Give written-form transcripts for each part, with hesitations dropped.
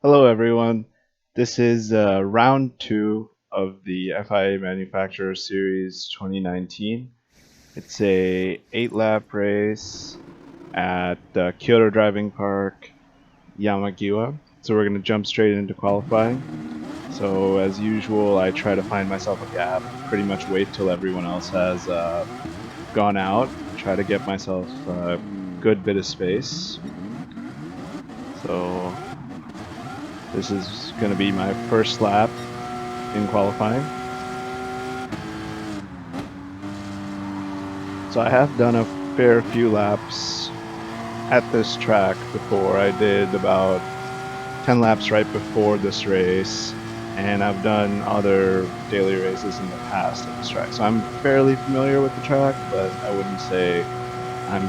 Hello, everyone. This is round two of the FIA Manufacturer Series 2019. It's a 8-lap race at Kyoto Driving Park, Yamagiwa. So we're going to jump straight into qualifying. So as usual, I try to find myself a gap, pretty much wait till everyone else has gone out, try to get myself a good bit of space. So this is going to be my first lap in qualifying. So I have done a fair few laps at this track before. I did about 10 laps right before this race, and I've done other daily races in the past at this track. So I'm fairly familiar with the track, but I wouldn't say I'm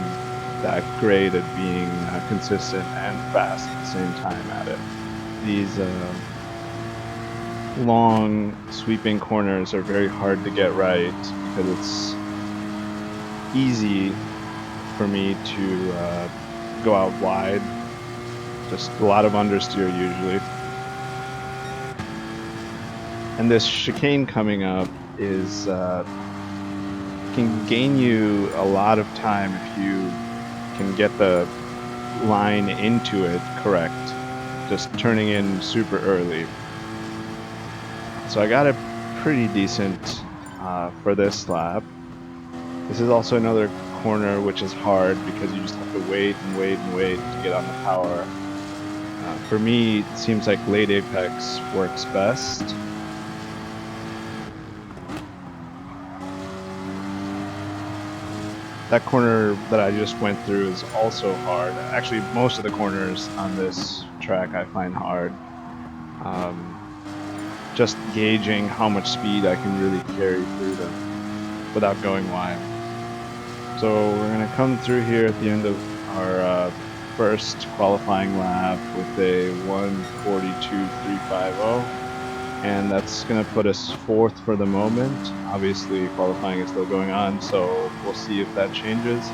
that great at being consistent and fast at the same time at it. These long sweeping corners are very hard to get right because it's easy for me to go out wide. Just a lot of understeer usually. And this chicane coming up is can gain you a lot of time if you can get the line into it correct. Just turning in super early. So I got it pretty decent for this lap. This is also another corner which is hard because you just have to wait and wait and wait to get on the power. For me, it seems like late apex works best. That corner that I just went through is also hard. Actually, most of the corners on this track I find hard. Just gauging how much speed I can really carry through them without going wide. So we're going to come through here at the end of our first qualifying lap with a 1:42.350, and that's going to put us fourth for the moment. Obviously, qualifying is still going on, so we'll see if that changes.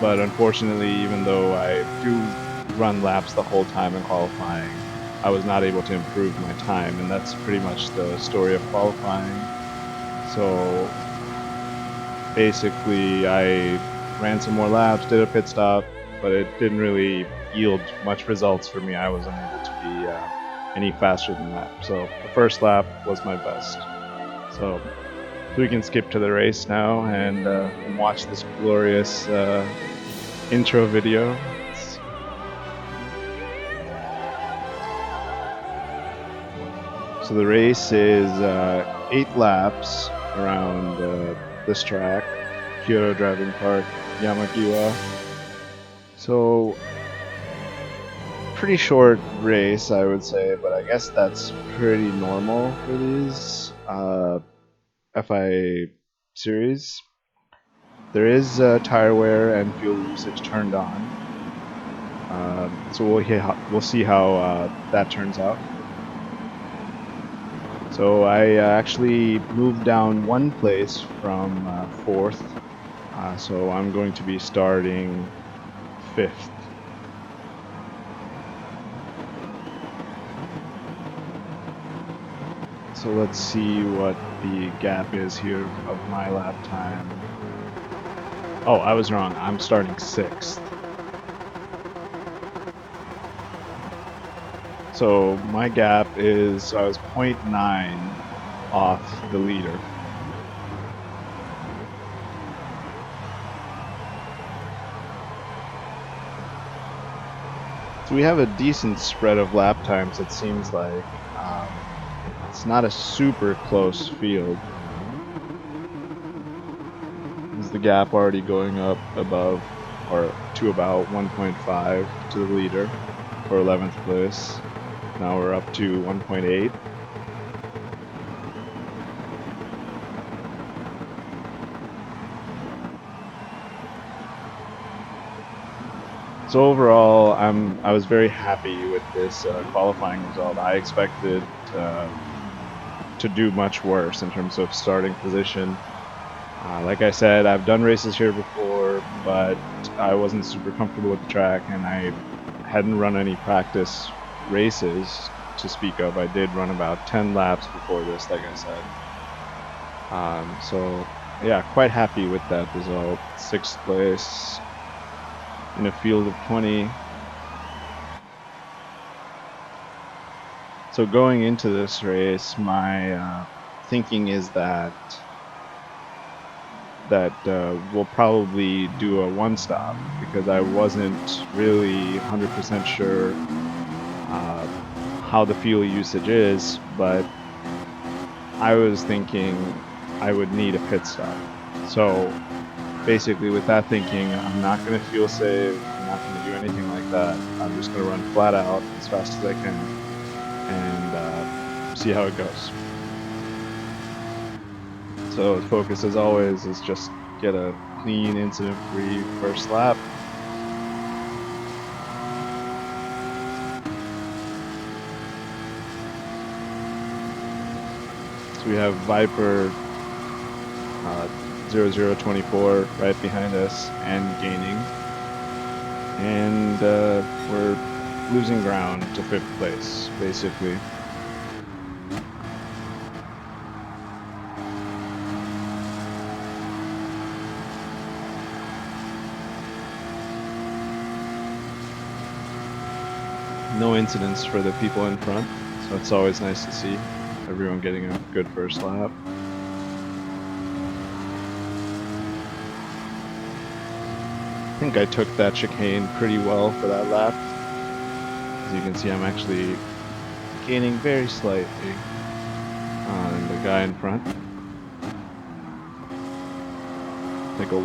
But unfortunately, even though I do run laps the whole time in qualifying, I was not able to improve my time, and that's pretty much the story of qualifying. So basically, I ran some more laps, did a pit stop, but it didn't really yield much results for me. I wasn't able to be any faster than that. So the first lap was my best. So we can skip to the race now and watch this glorious intro video. So the race is 8 laps around this track, Kyoto Driving Park, Yamagiwa. So pretty short race, I would say, but I guess that's pretty normal for these FIA series. There is tire wear and fuel usage turned on, so we'll see how that turns out. So I actually moved down one place from fourth, so I'm going to be starting fifth. So let's see what the gap is here of my lap time. Oh, I was wrong. I'm starting sixth. So my gap is, I was 0.9 off the leader. So we have a decent spread of lap times, it seems like. It's not a super close field. Is the gap already going up above or to about 1.5 to the leader for 11th place? Now we're up to 1.8. So overall, I was very happy with this qualifying result. I expected to do much worse in terms of starting position. Like I said, I've done races here before, but I wasn't super comfortable with the track, and I hadn't run any practice races to speak of. I did run about 10 laps before this, like I said. So yeah, quite happy with that result. 6th place in a field of 20. So going into this race, my thinking is that we'll probably do a one stop, because I wasn't really 100% sure how the fuel usage is, but I was thinking I would need a pit stop. So basically with that thinking, I'm not going to fuel save, I'm not going to do anything like that. I'm just going to run flat out as fast as I can and see how it goes. So the focus, as always, is just get a clean, incident-free first lap. So we have Viper 0024 right behind us and gaining. And we're losing ground to 5th place, basically. No incidents for the people in front, so it's always nice to see everyone getting a good first lap. I think I took that chicane pretty well for that lap. As you can see, I'm actually gaining very slightly on the guy in front. Like a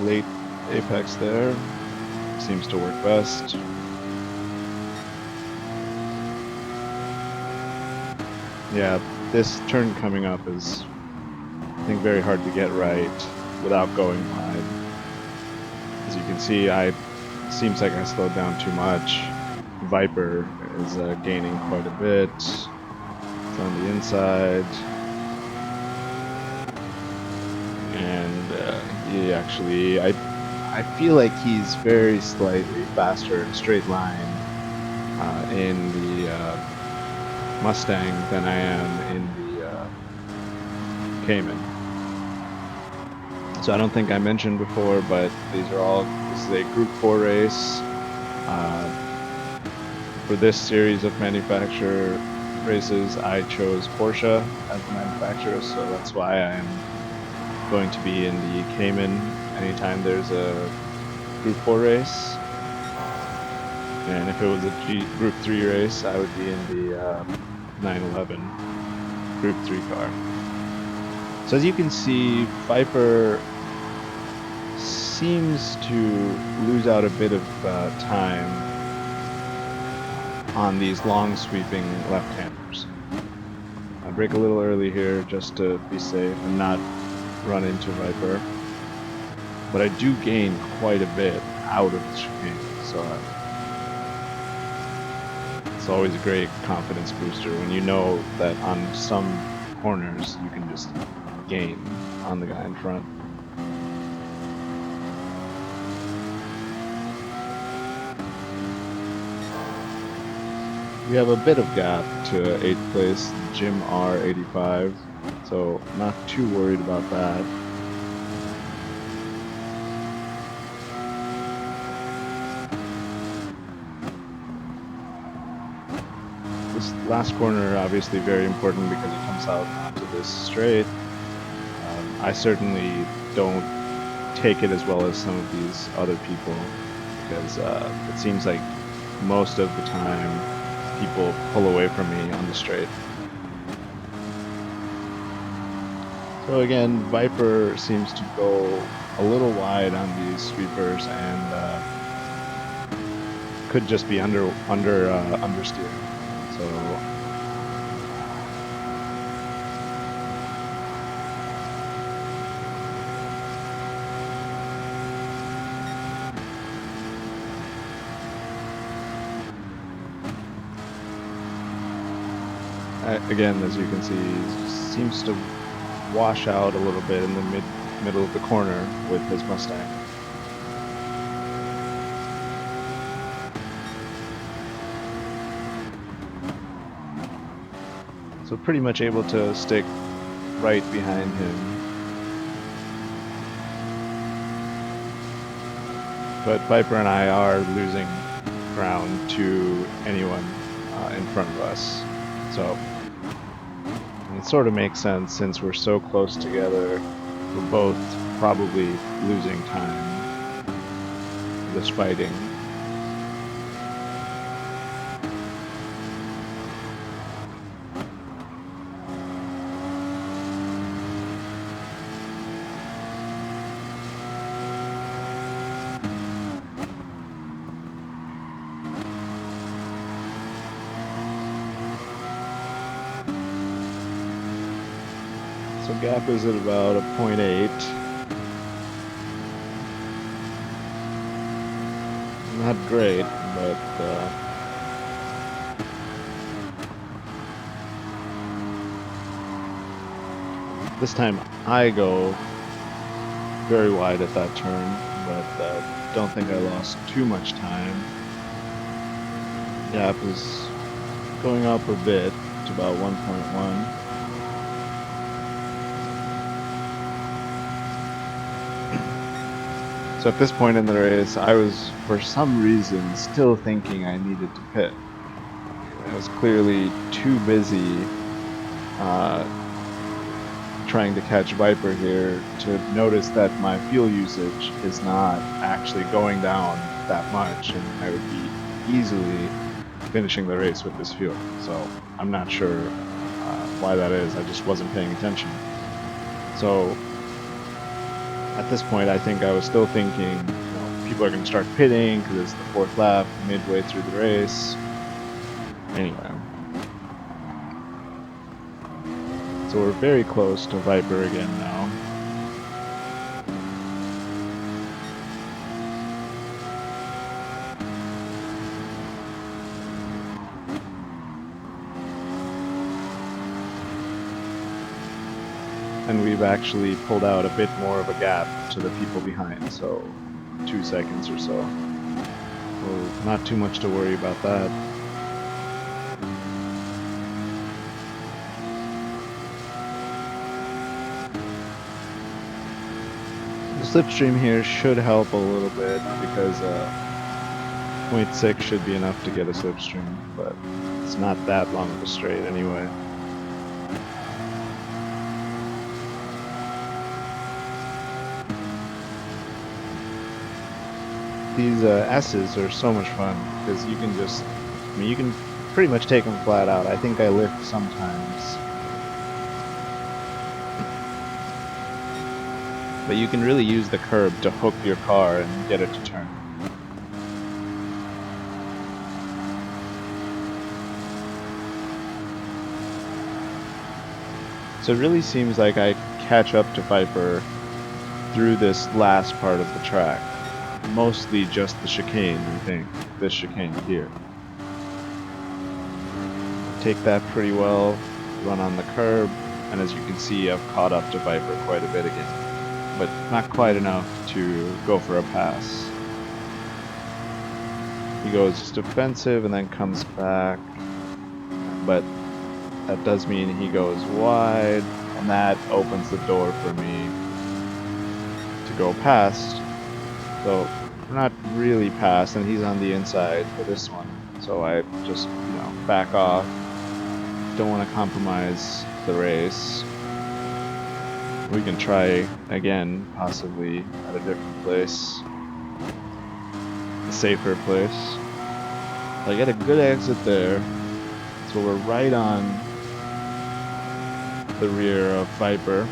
late apex there. Seems to work best. Yeah, this turn coming up is, I think, very hard to get right without going wide. As you can see, seems like I slowed down too much. Viper is gaining quite a bit. It's on the inside. And he actually, I feel like he's very slightly faster in a straight line in the Mustang than I am in the Cayman. So I don't think I mentioned before, but this is a Group 4 race. For this series of manufacturer races, I chose Porsche as the manufacturer, so that's why I'm going to be in the Cayman anytime there's a Group 4 race. And if it was a Group 3 race, I would be in the 911 Group 3 car. So as you can see, Viper seems to lose out a bit of time on these long sweeping left-handers. I brake a little early here just to be safe and not run into Viper. But I do gain quite a bit out of the chicane, so it's always a great confidence booster when you know that on some corners you can just gain on the guy in front. We have a bit of gap to 8th place, Jim R85, so not too worried about that. This last corner obviously very important because it comes out onto this straight. I certainly don't take it as well as some of these other people, because it seems like most of the time people pull away from me on the straight. So again, Viper seems to go a little wide on these sweepers and could just be understeer. So again, as you can see, seems to wash out a little bit in the middle of the corner with his Mustang. So pretty much able to stick right behind him. But Viper and I are losing ground to anyone in front of us. So it sort of makes sense since we're so close together. We're both probably losing time in this fighting. So gap is at about a 0.8. Not great, but this time I go very wide at that turn, but don't think I lost too much time. Gap is going up a bit to about 1.1. So at this point in the race, I was, for some reason, still thinking I needed to pit. I was clearly too busy trying to catch Viper here to notice that my fuel usage is not actually going down that much, and I would be easily finishing the race with this fuel. So I'm not sure why that is. I just wasn't paying attention. So at this point, I think I was still thinking, people are going to start pitting because it's the 4th lap, midway through the race. Anyway. So we're very close to Viper again now. And we've actually pulled out a bit more of a gap to the people behind, so 2 seconds or so. So not too much to worry about that. The slipstream here should help a little bit because 0.6 should be enough to get a slipstream, but it's not that long of a straight anyway. These S's are so much fun because you can just, you can pretty much take them flat out. I think I lift sometimes. But you can really use the curb to hook your car and get it to turn. So it really seems like I catch up to Viper through this last part of the track. Mostly just the chicane, I think. This chicane here. Take that pretty well, run on the curb, and as you can see, I've caught up to Viper quite a bit again. But not quite enough to go for a pass. He goes defensive and then comes back, but that does mean he goes wide, and that opens the door for me to go past. So we're not really past, and he's on the inside for this one. So I just, back off. Don't want to compromise the race. We can try again, possibly at a different place. A safer place. I get a good exit there. So we're right on the rear of Viper.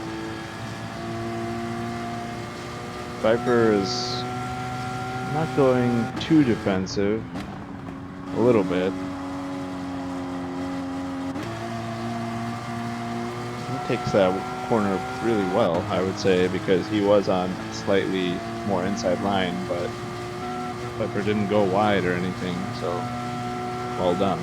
Viper is not going too defensive, a little bit. He takes that corner really well, I would say, because he was on slightly more inside line, but Viper didn't go wide or anything, so well done.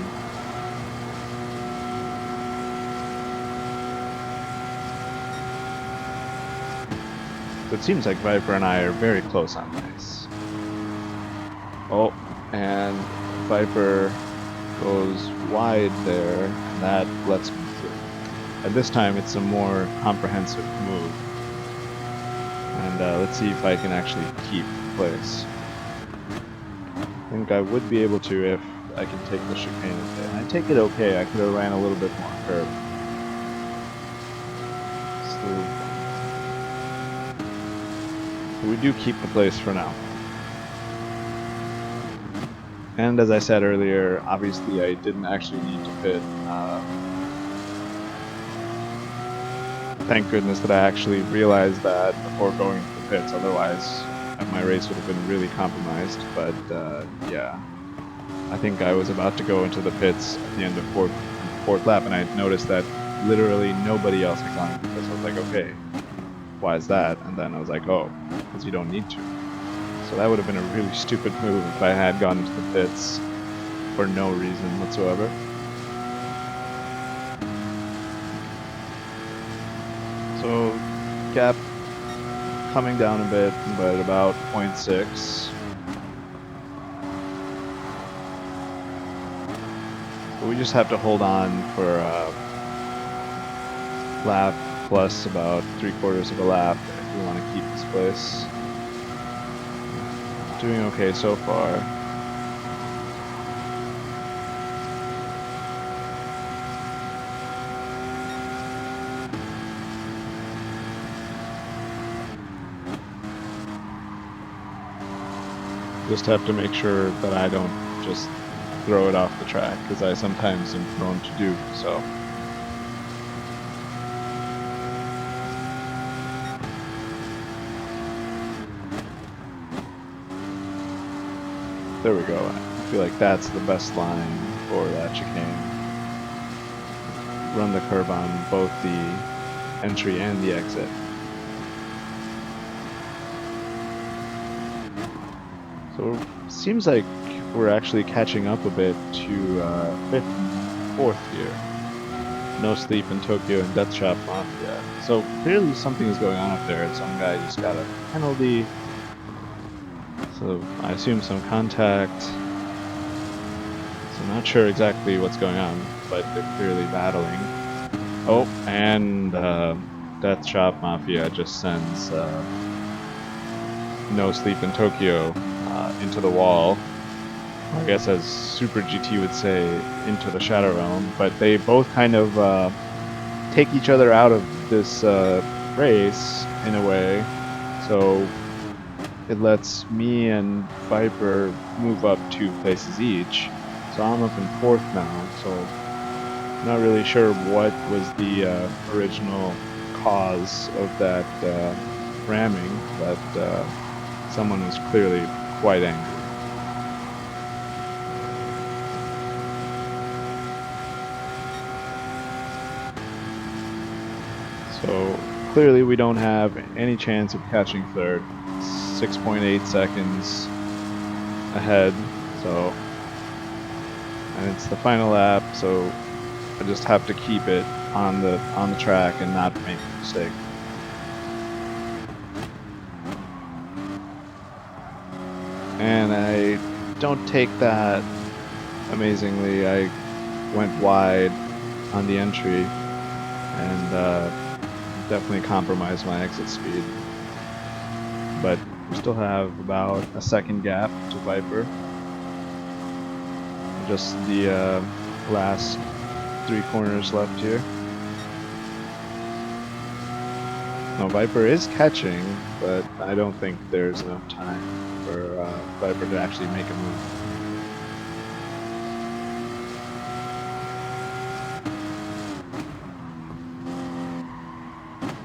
So it seems like Viper and I are very close on this. Oh, and Viper goes wide there, and that lets me through. And this time it's a more comprehensive move. And let's see if I can actually keep place. I think I would be able to if I can take the chicane okay. And I take it okay. I could have ran a little bit more curve. So we do keep the place for now. And as I said earlier, obviously I didn't actually need to pit. Thank goodness that I actually realized that before going to the pits, otherwise my race would have been really compromised. But yeah, I think I was about to go into the pits at the end of fourth lap, and I noticed that literally nobody else had gone into the pits. I was like, okay, why is that? And then I was like, oh, because you don't need to. So that would have been a really stupid move if I had gone into the pits for no reason whatsoever. So gap coming down a bit, but about 0.6. But we just have to hold on for a lap plus about 3/4 of a lap if we want to keep this place. Doing okay so far. Just have to make sure that I don't just throw it off the track, because I sometimes am prone to do so. There we go. I feel like that's the best line for that chicane. Run the curve on both the entry and the exit. So it seems like we're actually catching up a bit to fifth and fourth here. No Sleep in Tokyo and Death Shop Mafia. So clearly something is going on up there. Some guy just got a penalty. So I assume some contact. So I'm not sure exactly what's going on, but they're clearly battling. Oh, and Death Shop Mafia just sends No Sleep in Tokyo into the wall. I guess as Super GT would say, into the Shadow Realm. But they both kind of take each other out of this race in a way. So it lets me and Viper move up 2 places each. So I'm up in fourth now. So I'm not really sure what was the original cause of that ramming, but someone was clearly quite angry. So clearly we don't have any chance of catching third. 6.8 seconds ahead, so, and it's the final lap, so I just have to keep it on the track and not make a mistake. And I don't take that amazingly. I went wide on the entry and definitely compromised my exit speed. But we still have about a second gap to Viper. Just the last 3 corners left here. No, Viper is catching, but I don't think there's enough time for Viper to actually make a move.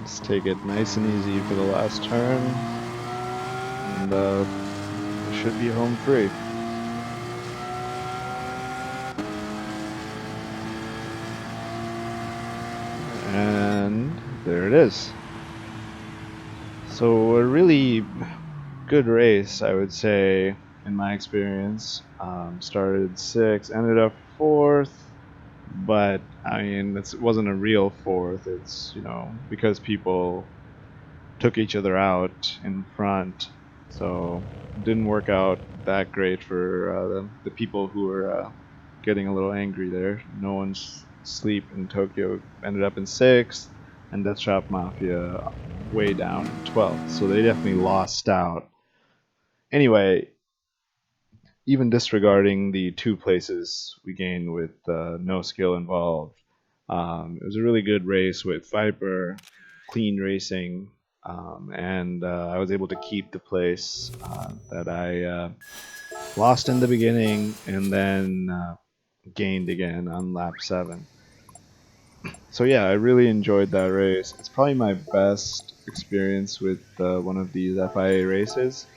Let's take it nice and easy for the last turn, and we should be home free. And there it is. So a really good race, I would say, in my experience. Started 6th, ended up 4th, but I mean, it wasn't a real 4th. It's, you know, because people took each other out in front, so it didn't work out that great for the people who were getting a little angry there. No one's Sleep in Tokyo ended up in 6th, and Death Shop Mafia way down in 12th. So they definitely lost out. Anyway, even disregarding the 2 places we gained with no skill involved, it was a really good race with Viper, clean racing, and I was able to keep the place that I lost in the beginning and then gained again on lap 7. So yeah, I really enjoyed that race. It's probably my best experience with one of these FIA races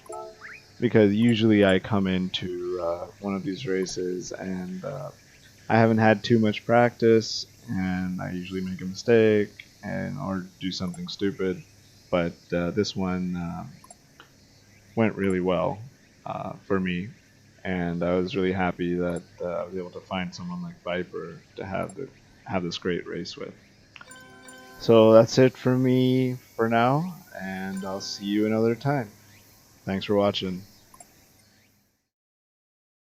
because usually I come into one of these races and I haven't had too much practice, and I usually make a mistake and or do something stupid. But this one went really well for me, and I was really happy that I was able to find someone like Viper to have this great race with. So that's it for me for now, and I'll see you another time. Thanks for watching.